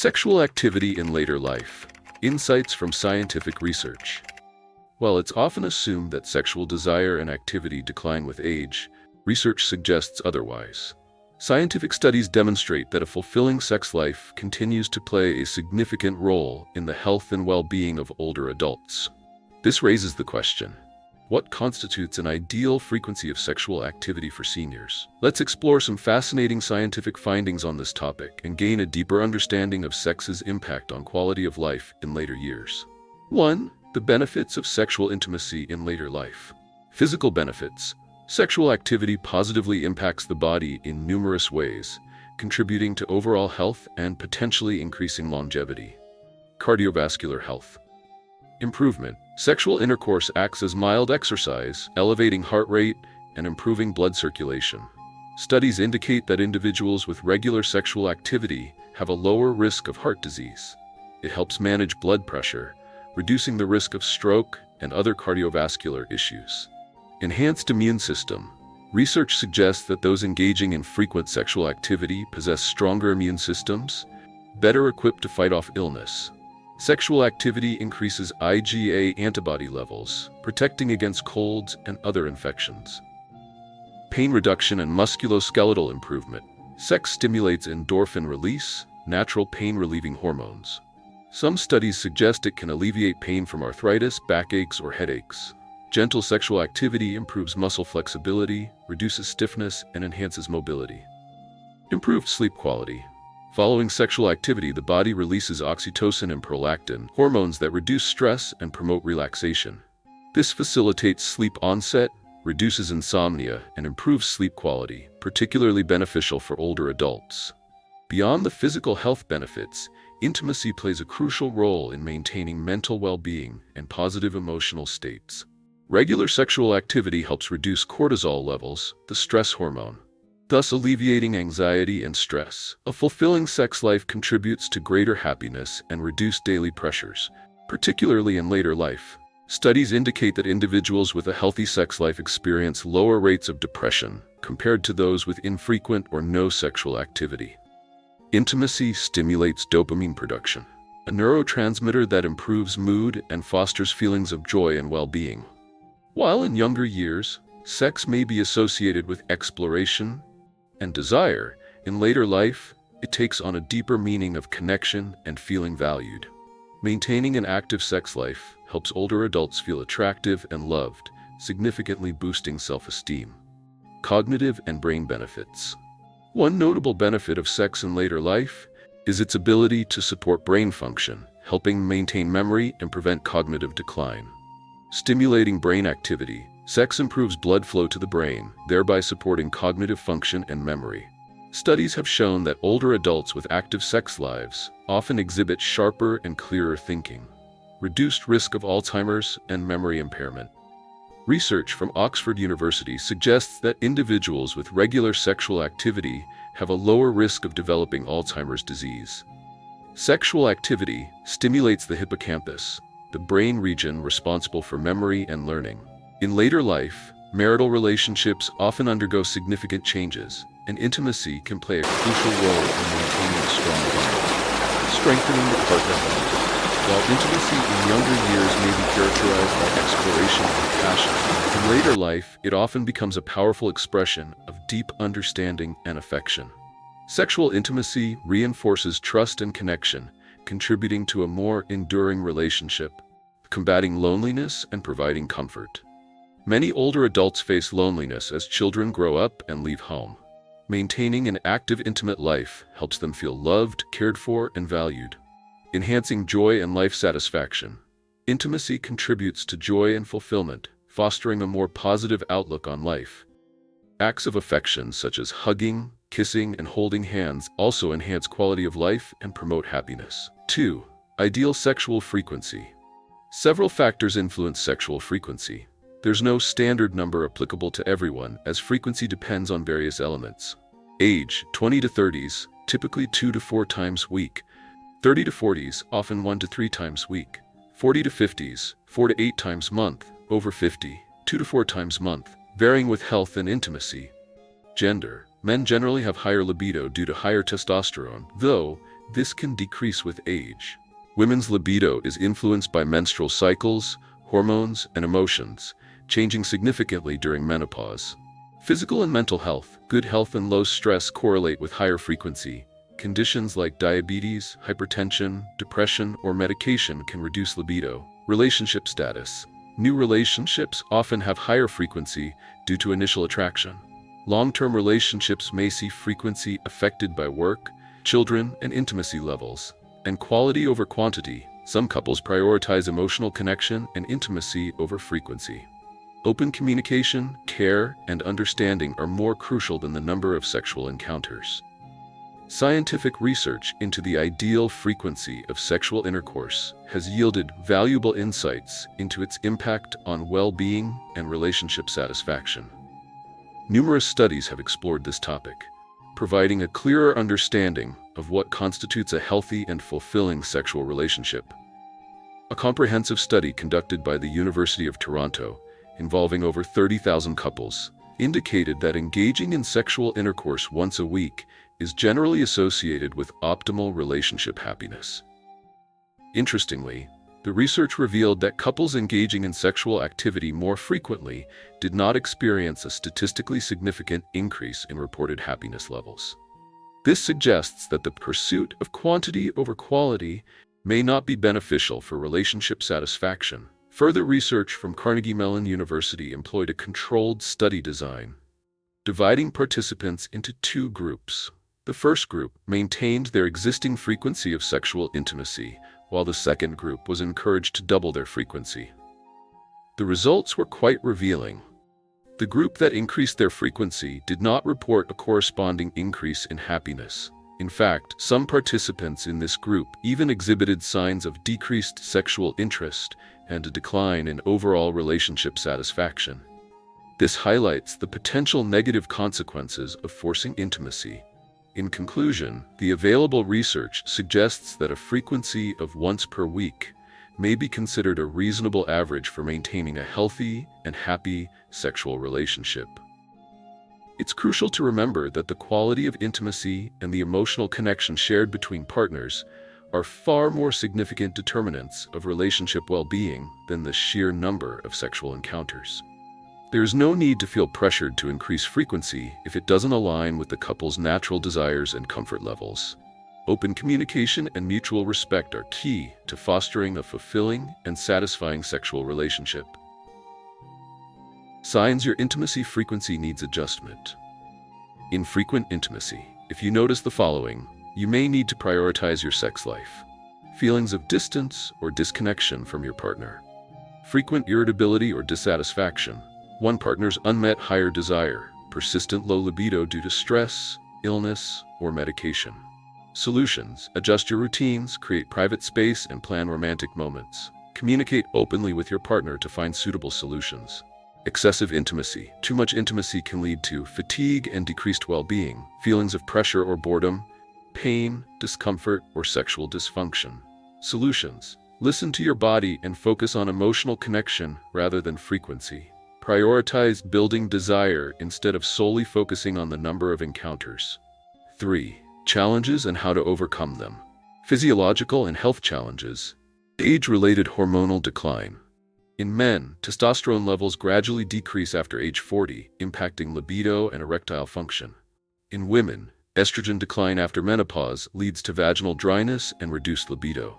Sexual activity in later life. Insights from scientific research. While it's often assumed that sexual desire and activity decline with age, research suggests otherwise. Scientific studies demonstrate that a fulfilling sex life continues to play a significant role in the health and well-being of older adults. This raises the question: what constitutes an ideal frequency of sexual activity for seniors? Let's explore some fascinating scientific findings on this topic and gain a deeper understanding of sex's impact on quality of life in later years. 1. The benefits of sexual intimacy in later life. Physical benefits. Sexual activity positively impacts the body in numerous ways, contributing to overall health and potentially increasing longevity. Cardiovascular health. Improvement. Sexual intercourse acts as mild exercise, elevating heart rate and improving blood circulation. Studies indicate that individuals with regular sexual activity have a lower risk of heart disease. It helps manage blood pressure, reducing the risk of stroke and other cardiovascular issues. Enhanced immune system. Research suggests that those engaging in frequent sexual activity possess stronger immune systems, better equipped to fight off illness. Sexual activity increases IgA antibody levels, protecting against colds and other infections. Pain reduction and musculoskeletal improvement. Sex stimulates endorphin release, natural pain-relieving hormones. Some studies suggest it can alleviate pain from arthritis, backaches, or headaches. Gentle sexual activity improves muscle flexibility, reduces stiffness, and enhances mobility. Improved sleep quality. Following sexual activity, the body releases oxytocin and prolactin, hormones that reduce stress and promote relaxation. This facilitates sleep onset, reduces insomnia, and improves sleep quality, particularly beneficial for older adults. Beyond the physical health benefits, intimacy plays a crucial role in maintaining mental well-being and positive emotional states. Regular sexual activity helps reduce cortisol levels, the stress hormone, thus alleviating anxiety and stress. A fulfilling sex life contributes to greater happiness and reduced daily pressures, particularly in later life. Studies indicate that individuals with a healthy sex life experience lower rates of depression compared to those with infrequent or no sexual activity. Intimacy stimulates dopamine production, a neurotransmitter that improves mood and fosters feelings of joy and well-being. While in younger years, sex may be associated with exploration and desire, in later life, it takes on a deeper meaning of connection and feeling valued. Maintaining an active sex life helps older adults feel attractive and loved, significantly boosting self-esteem. Cognitive and brain benefits. One notable benefit of sex in later life is its ability to support brain function, helping maintain memory and prevent cognitive decline. Stimulating brain activity. Sex improves blood flow to the brain, thereby supporting cognitive function and memory. Studies have shown that older adults with active sex lives often exhibit sharper and clearer thinking, reduced risk of Alzheimer's and memory impairment. Research from Oxford University suggests that individuals with regular sexual activity have a lower risk of developing Alzheimer's disease. Sexual activity stimulates the hippocampus, the brain region responsible for memory and learning. In later life, marital relationships often undergo significant changes, and intimacy can play a crucial role in maintaining a strong bond, strengthening the partner bond. While intimacy in younger years may be characterized by exploration and passion, in later life it often becomes a powerful expression of deep understanding and affection. Sexual intimacy reinforces trust and connection, contributing to a more enduring relationship, combating loneliness and providing comfort. Many older adults face loneliness as children grow up and leave home. Maintaining an active, intimate life helps them feel loved, cared for, and valued. Enhancing joy and life satisfaction. Intimacy contributes to joy and fulfillment, fostering a more positive outlook on life. Acts of affection such as hugging, kissing, and holding hands also enhance quality of life and promote happiness. 2. Ideal sexual frequency. Several factors influence sexual frequency. There's no standard number applicable to everyone, as frequency depends on various elements. Age, 20 to 30s, typically 2 to 4 times a week. 30 to 40s, often 1 to 3 times a week. 40 to 50s, 4 to 8 times a month. Over 50, 2 to 4 times a month, varying with health and intimacy. Gender. Men generally have higher libido due to higher testosterone, though this can decrease with age. Women's libido is influenced by menstrual cycles, hormones, and emotions, changing significantly during menopause. Physical and mental health, good health and low stress correlate with higher frequency. Conditions like diabetes, hypertension, depression, or medication can reduce libido. Relationship status. New relationships often have higher frequency due to initial attraction. Long-term relationships may see frequency affected by work, children, and intimacy levels. And quality over quantity. Some couples prioritize emotional connection and intimacy over frequency. Open communication, care, and understanding are more crucial than the number of sexual encounters. Scientific research into the ideal frequency of sexual intercourse has yielded valuable insights into its impact on well-being and relationship satisfaction. Numerous studies have explored this topic, providing a clearer understanding of what constitutes a healthy and fulfilling sexual relationship. A comprehensive study conducted by the University of Toronto, involving over 30,000 couples, indicated that engaging in sexual intercourse once a week is generally associated with optimal relationship happiness. Interestingly, the research revealed that couples engaging in sexual activity more frequently did not experience a statistically significant increase in reported happiness levels. This suggests that the pursuit of quantity over quality may not be beneficial for relationship satisfaction. Further research from Carnegie Mellon University employed a controlled study design, dividing participants into two groups. The first group maintained their existing frequency of sexual intimacy, while the second group was encouraged to double their frequency. The results were quite revealing. The group that increased their frequency did not report a corresponding increase in happiness. In fact, some participants in this group even exhibited signs of decreased sexual interest and a decline in overall relationship satisfaction. This highlights the potential negative consequences of forcing intimacy. In conclusion, the available research suggests that a frequency of once per week may be considered a reasonable average for maintaining a healthy and happy sexual relationship. It's crucial to remember that the quality of intimacy and the emotional connection shared between partners are far more significant determinants of relationship well-being than the sheer number of sexual encounters. There is no need to feel pressured to increase frequency if it doesn't align with the couple's natural desires and comfort levels. Open communication and mutual respect are key to fostering a fulfilling and satisfying sexual relationship. Signs your intimacy frequency needs adjustment. Infrequent intimacy. If you notice the following, you may need to prioritize your sex life. Feelings of distance or disconnection from your partner. Frequent irritability or dissatisfaction. One partner's unmet higher desire. Persistent low libido due to stress, illness, or medication. Solutions. Adjust your routines, create private space, and plan romantic moments. Communicate openly with your partner to find suitable solutions. Excessive intimacy. Too much intimacy can lead to fatigue and decreased well-being, feelings of pressure or boredom, pain, discomfort, or sexual dysfunction. Solutions. Listen to your body and focus on emotional connection rather than frequency. Prioritize building desire instead of solely focusing on the number of encounters. 3. Challenges and how to overcome them. Physiological and health challenges. Age-related hormonal decline. In men, testosterone levels gradually decrease after age 40, impacting libido and erectile function. In women, estrogen decline after menopause leads to vaginal dryness and reduced libido.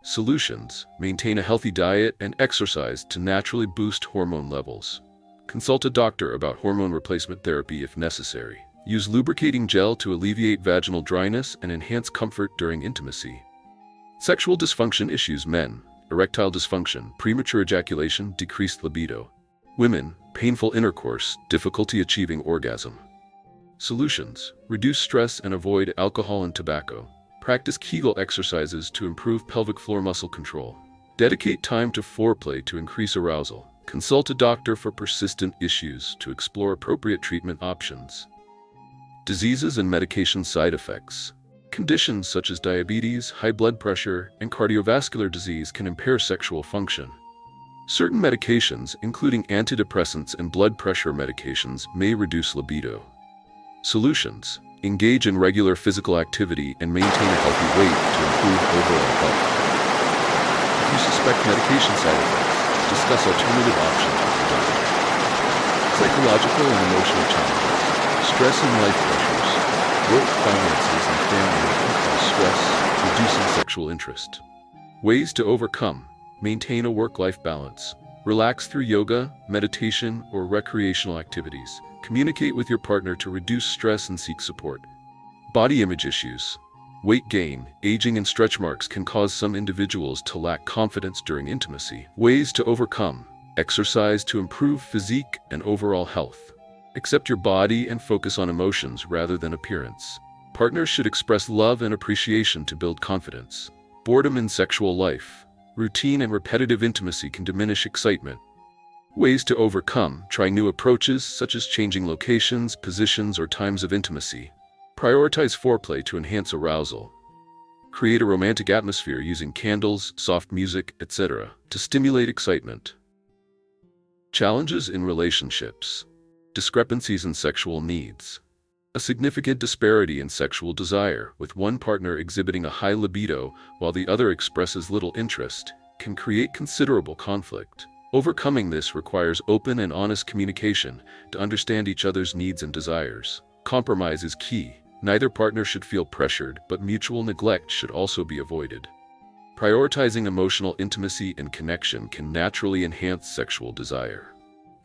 Solutions. Maintain a healthy diet and exercise to naturally boost hormone levels. Consult a doctor about hormone replacement therapy if necessary. Use lubricating gel to alleviate vaginal dryness and enhance comfort during intimacy. Sexual dysfunction issues. Men, erectile dysfunction, premature ejaculation, decreased libido. Women, painful intercourse, difficulty achieving orgasm. Solutions. Reduce stress and avoid alcohol and tobacco. Practice Kegel exercises to improve pelvic floor muscle control. Dedicate time to foreplay to increase arousal. Consult a doctor for persistent issues to explore appropriate treatment options. Diseases and medication side effects. Conditions such as diabetes, high blood pressure, and cardiovascular disease can impair sexual function. Certain medications, including antidepressants and blood pressure medications, may reduce libido. Solutions. Engage in regular physical activity and maintain a healthy weight to improve overall health. If you suspect medication side effects, discuss alternative options with your doctor. Psychological and emotional challenges, stress and life pressures, work, finances, and family can cause stress, reducing sexual interest. Ways to overcome: maintain a work-life balance. Relax through yoga, meditation, or recreational activities. Communicate with your partner to reduce stress and seek support. Body image issues. Weight gain, aging, and stretch marks can cause some individuals to lack confidence during intimacy. Ways to overcome: exercise to improve physique and overall health. Accept your body and focus on emotions rather than appearance. Partners should express love and appreciation to build confidence. Boredom in sexual life. Routine and repetitive intimacy can diminish excitement. Ways to overcome: try new approaches such as changing locations, positions, or times of intimacy. Prioritize foreplay to enhance arousal. Create a romantic atmosphere using candles, soft music, etc. to stimulate excitement. Challenges in relationships. Discrepancies in sexual needs. A significant disparity in sexual desire, with one partner exhibiting a high libido while the other expresses little interest, can create considerable conflict. Overcoming this requires open and honest communication to understand each other's needs and desires. Compromise is key. Neither partner should feel pressured, but mutual neglect should also be avoided. Prioritizing emotional intimacy and connection can naturally enhance sexual desire.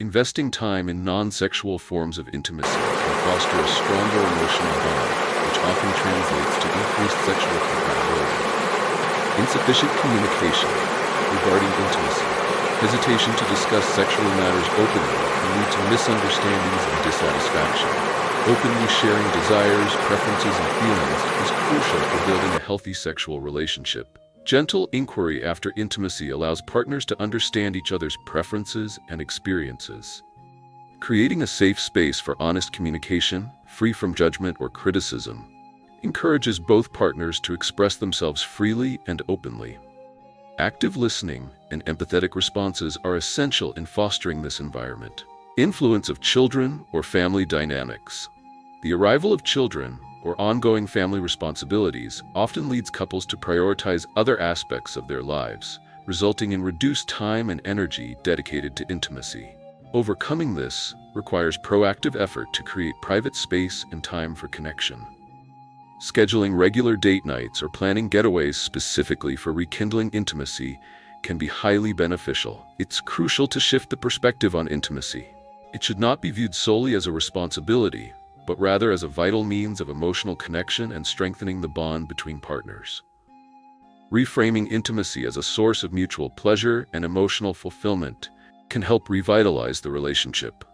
Investing time in non-sexual forms of intimacy can foster a stronger emotional bond, which often translates to increased sexual compatibility. Insufficient communication regarding intimacy. Hesitation to discuss sexual matters openly can lead to misunderstandings and dissatisfaction. Openly sharing desires, preferences, and feelings is crucial for building a healthy sexual relationship. Gentle inquiry after intimacy allows partners to understand each other's preferences and experiences. Creating a safe space for honest communication, free from judgment or criticism, encourages both partners to express themselves freely and openly. Active listening and empathetic responses are essential in fostering this environment. Influence of children or family dynamics. The arrival of children or ongoing family responsibilities often leads couples to prioritize other aspects of their lives, resulting in reduced time and energy dedicated to intimacy. Overcoming this requires proactive effort to create private space and time for connection. Scheduling regular date nights or planning getaways specifically for rekindling intimacy can be highly beneficial. It's crucial to shift the perspective on intimacy. It should not be viewed solely as a responsibility, but rather as a vital means of emotional connection and strengthening the bond between partners. Reframing intimacy as a source of mutual pleasure and emotional fulfillment can help revitalize the relationship.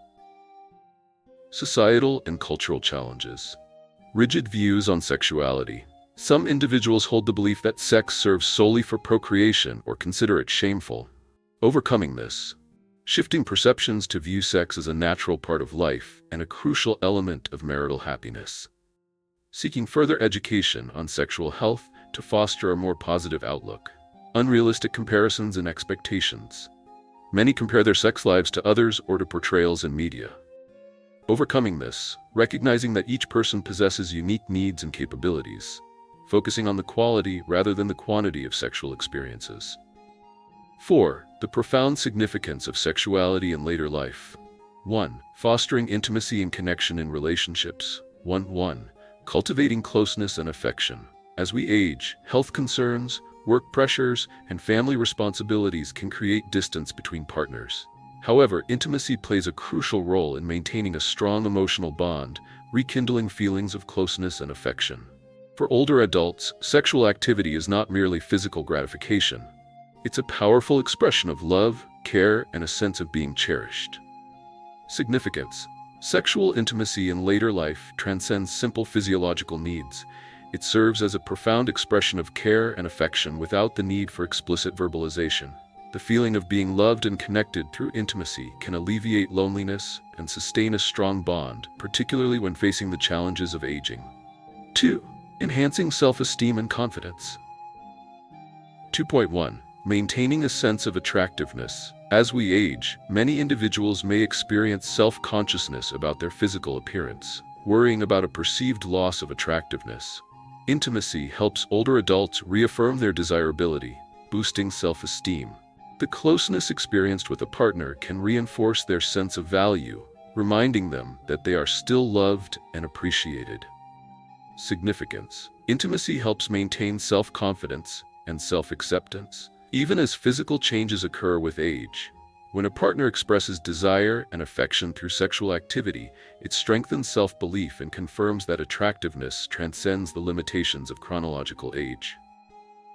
Societal and cultural challenges. Rigid views on sexuality. Some individuals hold the belief that sex serves solely for procreation or consider it shameful. Overcoming this, shifting perceptions to view sex as a natural part of life and a crucial element of marital happiness. Seeking further education on sexual health to foster a more positive outlook. Unrealistic comparisons and expectations. Many compare their sex lives to others or to portrayals in media. Overcoming this, recognizing that each person possesses unique needs and capabilities, focusing on the quality rather than the quantity of sexual experiences. 4. The profound significance of sexuality in later life. 1. Fostering intimacy and connection in relationships. 1. Cultivating closeness and affection. As we age, health concerns, work pressures, and family responsibilities can create distance between partners. However, intimacy plays a crucial role in maintaining a strong emotional bond, rekindling feelings of closeness and affection. For older adults, sexual activity is not merely physical gratification. It's a powerful expression of love, care, and a sense of being cherished. Significance. Sexual intimacy in later life transcends simple physiological needs. It serves as a profound expression of care and affection without the need for explicit verbalization. The feeling of being loved and connected through intimacy can alleviate loneliness and sustain a strong bond, particularly when facing the challenges of aging. 2. Enhancing self-esteem and confidence. 2.1. Maintaining a sense of attractiveness. As we age, many individuals may experience self-consciousness about their physical appearance. worrying about a perceived loss of attractiveness. Intimacy helps older adults reaffirm their desirability, boosting self-esteem. The closeness experienced with a partner can reinforce their sense of value, reminding them that they are still loved and appreciated. Significance. Intimacy helps maintain self-confidence and self-acceptance, even as physical changes occur with age. When a partner expresses desire and affection through sexual activity, it strengthens self-belief and confirms that attractiveness transcends the limitations of chronological age.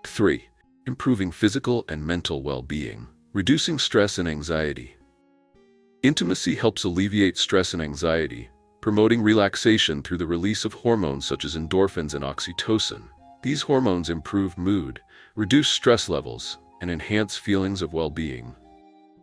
3. Improving physical and mental well-being. Reducing stress and anxiety. Intimacy helps alleviate stress and anxiety, promoting relaxation through the release of hormones such as endorphins and oxytocin. These hormones improve mood, reduce stress levels, and enhance feelings of well-being.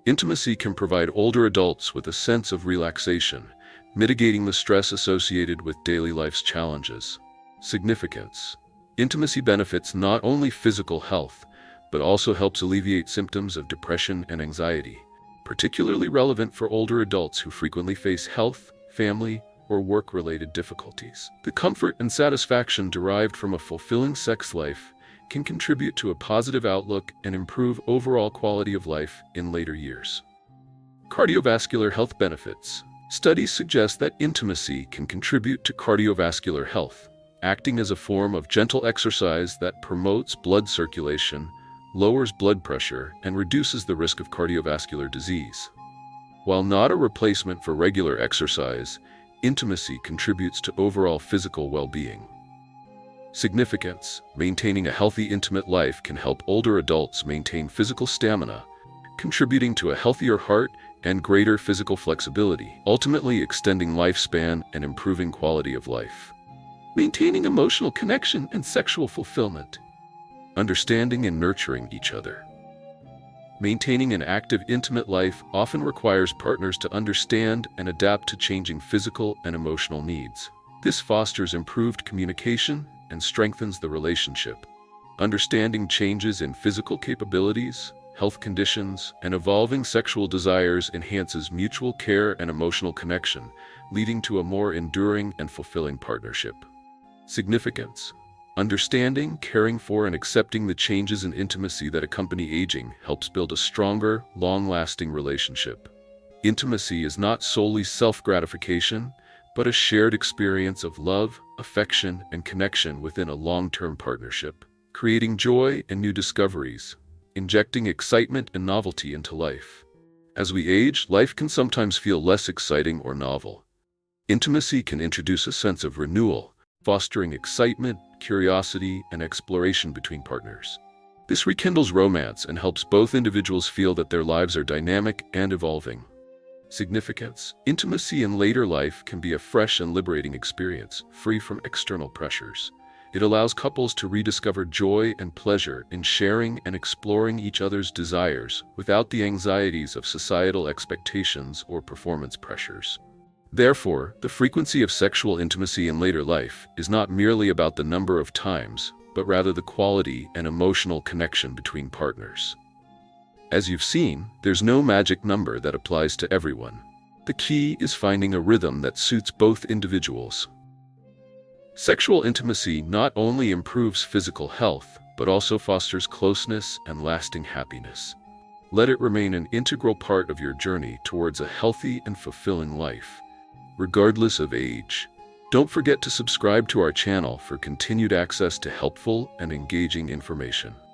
Intimacy can provide older adults with a sense of relaxation, mitigating the stress associated with daily life's challenges. Significance. Intimacy benefits not only physical health, but also helps alleviate symptoms of depression and anxiety, particularly relevant for older adults who frequently face health, family, or work-related difficulties. The comfort and satisfaction derived from a fulfilling sex life can contribute to a positive outlook and improve overall quality of life in later years. Cardiovascular health benefits. Studies suggest that intimacy can contribute to cardiovascular health, acting as a form of gentle exercise that promotes blood circulation, lowers blood pressure, and reduces the risk of cardiovascular disease. While not a replacement for regular exercise, intimacy contributes to overall physical well-being. Significance. Maintaining a healthy, intimate life can help older adults maintain physical stamina, contributing to a healthier heart and greater physical flexibility, ultimately extending lifespan and improving quality of life. Maintaining emotional connection and sexual fulfillment. Understanding and nurturing each other. Maintaining an active, intimate life often requires partners to understand and adapt to changing physical and emotional needs. This fosters improved communication and strengthens the relationship. Understanding changes in physical capabilities, health conditions, and evolving sexual desires enhances mutual care and emotional connection, leading to a more enduring and fulfilling partnership. Significance. Understanding, caring for, and accepting the changes in intimacy that accompany aging helps build a stronger, long-lasting relationship. Intimacy is not solely self-gratification, but a shared experience of love, affection, and connection within a long-term partnership, creating joy and new discoveries, injecting excitement and novelty into life. As we age, life can sometimes feel less exciting or novel. Intimacy can introduce a sense of renewal, fostering excitement, curiosity, and exploration between partners. This rekindles romance and helps both individuals feel that their lives are dynamic and evolving. Significance. Intimacy in later life can be a fresh and liberating experience, free from external pressures. It allows couples to rediscover joy and pleasure in sharing and exploring each other's desires without the anxieties of societal expectations or performance pressures. Therefore, the frequency of sexual intimacy in later life is not merely about the number of times, but rather the quality and emotional connection between partners. As you've seen, there's no magic number that applies to everyone. The key is finding a rhythm that suits both individuals. Sexual intimacy not only improves physical health, but also fosters closeness and lasting happiness. Let it remain an integral part of your journey towards a healthy and fulfilling life, regardless of age. Don't forget to subscribe to our channel for continued access to helpful and engaging information.